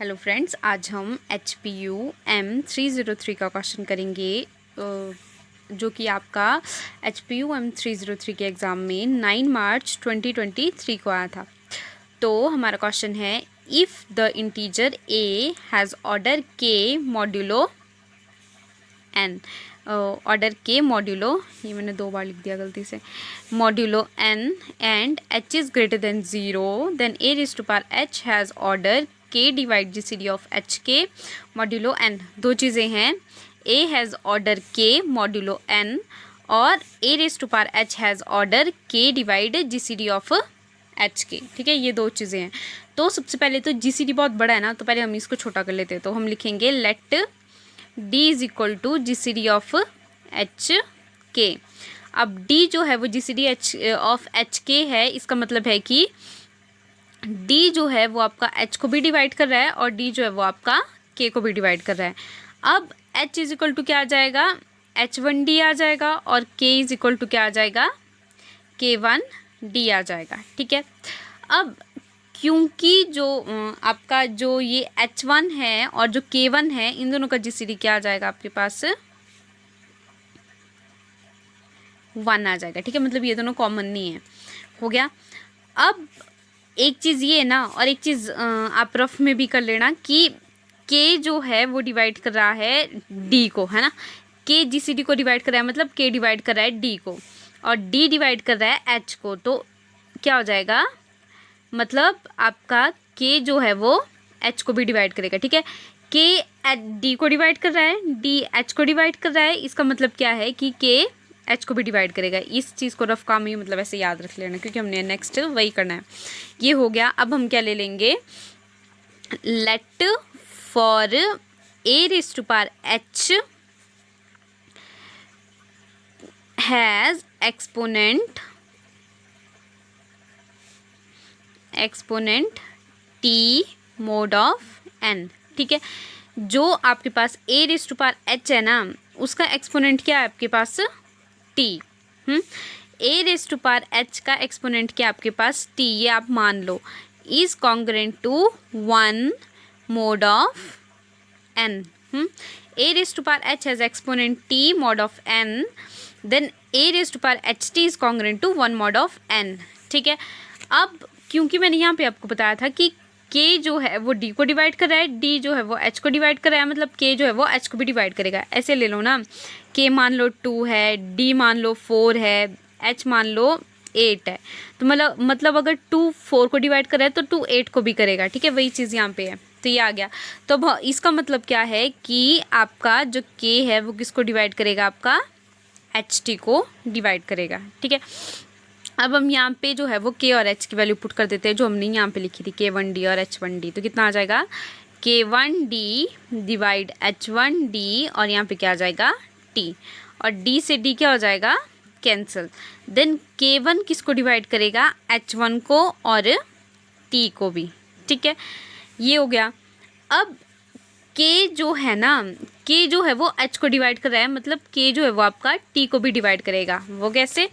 Hello friends, आज हम HPU M303 का क्वेश्चन करेंगे जो कि आपका HPU M303 के एग्ज़ाम में 9 मार्च 2023 को आया था। तो हमारा क्वेश्चन है, if the integer a has order k modulo n, order k modulo, ये मैंने 2 बार लिख दिया गलती से, modulo n and h is greater than 0, then a raise to power h has order k divide GCD of h k modulo n। दो चीज़ें हैं, a has order k modulo n और a raise to power h has order k divide GCD of h k। ठीक है, ये दो चीज़ें हैं। तो सबसे पहले तो GCD बहुत बड़ा है ना, तो पहले हम इसको छोटा कर लेते हैं। तो हम लिखेंगे let d is equal to GCD of h k। अब d जो है वो GCD ऑफ h k है, इसका मतलब है कि d जो है वो आपका h को भी डिवाइड कर रहा है और d जो है वो आपका k को भी डिवाइड कर रहा है। अब h इज़ इक्वल टू क्या आ जाएगा, h1d आ जाएगा और k इज़ इक्वल टू क्या आ जाएगा, k1d आ जाएगा। ठीक है, अब क्योंकि जो आपका जो ये h1 है और जो k1 है, इन दोनों का GCD क्या आ जाएगा आपके पास, 1 आ जाएगा। ठीक है, मतलब ये दोनों कॉमन नहीं है, हो गया। अब एक चीज़ ये है ना, और एक चीज़ आप रफ में भी कर लेना कि k जो है वो डिवाइड कर रहा है d को, है ना। k GCD को डिवाइड कर रहा है, मतलब k डिवाइड कर रहा है d को, और d डिवाइड कर रहा है h को। तो क्या हो जाएगा, मतलब आपका k जो है वो h को भी डिवाइड करेगा। ठीक है, k d को डिवाइड कर रहा है, d h को डिवाइड कर रहा है, इसका मतलब क्या है कि k h को भी डिवाइड करेगा। इस चीज़ को रफ काम ही मतलब ऐसे याद रख लेना, क्योंकि हमने नेक्स्ट वही करना है। ये हो गया। अब हम क्या ले लेंगे, let for a raise to power h has exponent t mod of n। ठीक है, जो आपके पास a raise to power h है ना, उसका एक्सपोनेंट क्या है आपके पास, t। a raise to power h का एक्सपोनेंट क्या आपके पास, t, ये आप मान लो, is congruent to 1 mod of n। a raise to power h has exponent t mod of n, then a raise to power ht is congruent to 1 mod of n। ठीक है, अब क्योंकि मैंने यहाँ पे आपको बताया था कि k जो है वो d को डिवाइड कर रहा है, d जो है वो h को डिवाइड कर रहा है, मतलब k जो है वो h को भी डिवाइड करेगा। ऐसे ले लो ना, k मान लो 2 है, d मान लो 4 है, h मान लो 8 है। तो मतलब अगर 2 4 को डिवाइड कर रहा है तो 2 8 को भी करेगा। ठीक है, वही चीज़ यहाँ पे है, तो ये आ गया। तो अब इसका मतलब क्या है कि आपका जो k है वो किसको डिवाइड करेगा, आपका ht को डिवाइड करेगा। ठीक है, अब हम यहाँ पे जो है वो k और h की वैल्यू पुट कर देते हैं, जो हमने यहाँ पे लिखी थी, k1d और h1d। तो कितना आ जाएगा, k1d डिवाइड h1d, और यहाँ पे क्या आ जाएगा, t, और d से d क्या हो जाएगा, कैंसिल। देन k1 किसको डिवाइड करेगा, h1 को और t को भी। ठीक है, ये हो गया। अब k जो है ना, k जो है वो h को डिवाइड कर रहा है, मतलब k जो है वो आपका t को भी डिवाइड करेगा। वो कैसे,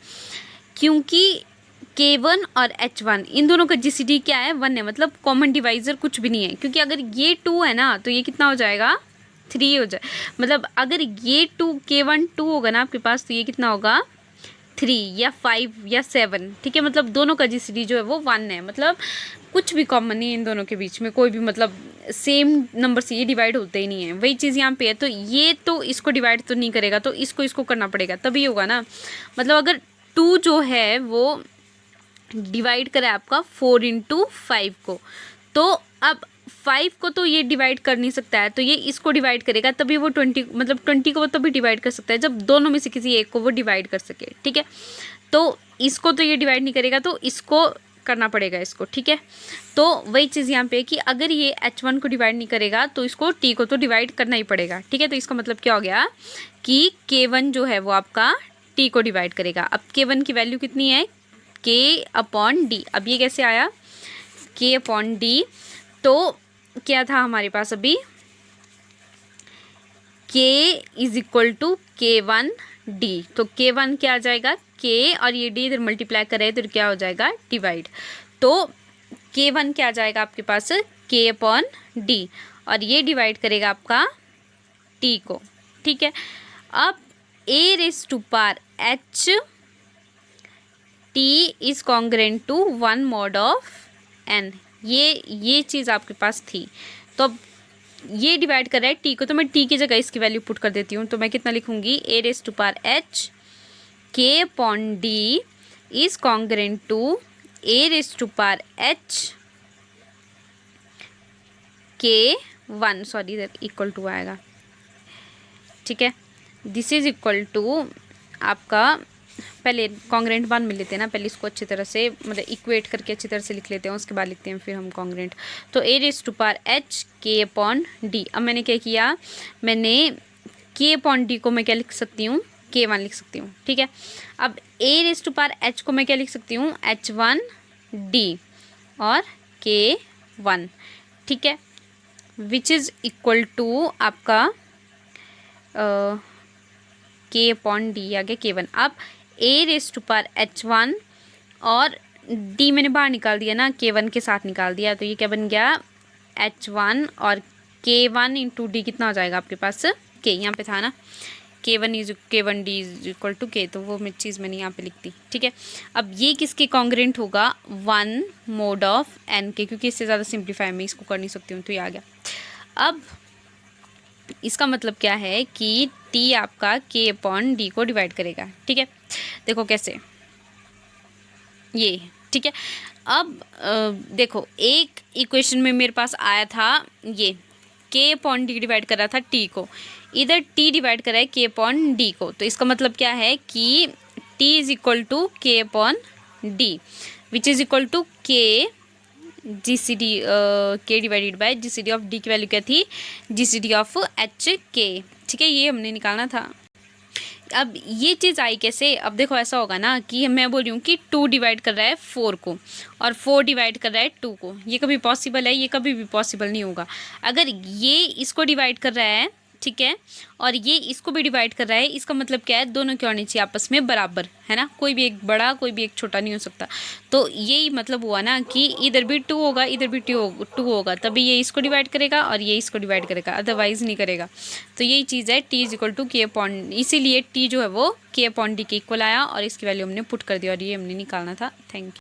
क्योंकि k1 और h1 इन दोनों का GCD क्या है, 1 है, मतलब कॉमन डिवाइज़र कुछ भी नहीं है। क्योंकि अगर ये 2 है ना, तो ये कितना हो जाएगा, 3 हो जाए। मतलब अगर ये 2 k1 2 होगा ना आपके पास, तो ये कितना होगा, 3 या 5 या 7। ठीक है, मतलब दोनों का GCD जो है वो 1 है, मतलब कुछ भी कॉमन नहीं है इन दोनों के बीच में, कोई भी मतलब सेम नंबर से ये डिवाइड होते ही नहीं है। वही चीज़ यहाँ पे है, तो ये तो इसको डिवाइड तो नहीं करेगा, तो इसको करना पड़ेगा, तभी होगा ना। मतलब अगर 2 जो है वो डिवाइड करा है आपका 4 × 5 को, तो अब 5 को तो ये डिवाइड कर नहीं सकता है, तो ये इसको डिवाइड करेगा, तभी वो 20 मतलब 20 को वो तभी डिवाइड कर सकता है जब दोनों में से किसी एक को वो डिवाइड कर सके। ठीक है, तो इसको तो ये डिवाइड नहीं करेगा, तो इसको करना पड़ेगा इसको। ठीक है, तो वही चीज़ यहाँ पे है कि अगर ये h1 को डिवाइड नहीं करेगा तो इसको t को तो डिवाइड करना ही पड़ेगा। ठीक है, तो इसका मतलब क्या हो गया कि k1 जो है वो आपका t को डिवाइड करेगा। अब k1 की वैल्यू कितनी है, k/d। अब ये कैसे आया, k/d, तो क्या था हमारे पास अभी, k is equal to k1d। तो k1 क्या आ जाएगा, k और ये d इधर मल्टीप्लाई करें तो क्या हो जाएगा, डिवाइड। तो k1 क्या आ जाएगा आपके पास, k/d डी, और ये डिवाइड करेगा आपका टी को, ठीक है। अब A raise to power H T is congruent to 1 mod of N, ये चीज़ आपके पास थी। तो अब ये डिवाइड कर रहा है टी को, तो मैं टी की जगह इसकी वैल्यू पुट कर देती हूँ। तो मैं कितना लिखूंगी, A raise to power H K upon D is congruent to A raise to power H K 1, sorry इधर इक्वल टू आएगा, ठीक है। दिस इज इक्वल टू आपका, पहले कॉन्ग्रेंट 1 मिल लेते हैं ना, पहले इसको अच्छी तरह से मतलब इक्वेट करके अच्छी तरह से लिख लेते हैं, उसके बाद लिखते हैं फिर हम कॉन्ग्रेंट। तो ए raise to power H K upon D, अब मैंने क्या किया, मैंने के अपॉन डी को मैं क्या लिख सकती हूँ, K1 लिख सकती हूँ, ठीक है। अब A raise to power H को मैं क्या लिख सकती हूँ, H1 D और K1, ठीक है, विच इज़ इक्वल टू आपका K अपॉन डी आ गया K1। अब A raise to power H1 और D मैंने बाहर निकाल दिया ना, K1 के साथ निकाल दिया, तो ये क्या बन गया, H1 और K1 इंटू डी कितना हो जाएगा आपके पास, K यहाँ पे था ना, K1 D is equal to K, तो वो चीज़ मैंने यहाँ पे लिख दी, ठीक है। अब ये किसके कॉन्ग्रेंट होगा, 1 mod ऑफ n के, क्योंकि इससे ज़्यादा सिंप्लीफाई मैं इसको कर नहीं सकती हूँ, तो ये आ गया। अब इसका मतलब क्या है कि T आपका K अपॉन डी को डिवाइड करेगा, ठीक है। देखो कैसे, ये ठीक है। अब देखो एक इक्वेशन में मेरे पास आया था ये K अपॉन डी डिवाइड कर रहा था T को, इधर T डिवाइड कर रहा है K अपॉन डी को, तो इसका मतलब क्या है कि T is equal to K upon D which is equal to K GCD K divided by GCD of D की वैल्यू क्या थी, GCD ऑफ HK, ठीक है, ये हमने निकालना था। अब ये चीज़ आई कैसे, अब देखो ऐसा होगा ना कि मैं बोल रही हूँ कि 2 डिवाइड कर रहा है 4 को और 4 डिवाइड कर रहा है 2 को, ये कभी पॉसिबल है, ये कभी भी पॉसिबल नहीं होगा। अगर ये इसको डिवाइड कर रहा है, ठीक है, और ये इसको भी डिवाइड कर रहा है, इसका मतलब क्या है, दोनों क्या होनी चाहिए आपस में बराबर, है ना, कोई भी एक बड़ा कोई भी एक छोटा नहीं हो सकता। तो यही मतलब हुआ ना कि इधर भी 2 होगा इधर भी 2 होगा, तभी ये इसको डिवाइड करेगा और ये इसको डिवाइड करेगा, अदरवाइज नहीं करेगा। तो यही चीज़ है, T is equal to K upon, इसीलिए T जो है वो K अपॉन डी के इक्वल आया और इसकी वैल्यू हमने पुट कर दी और ये हमने निकालना था। Thank you.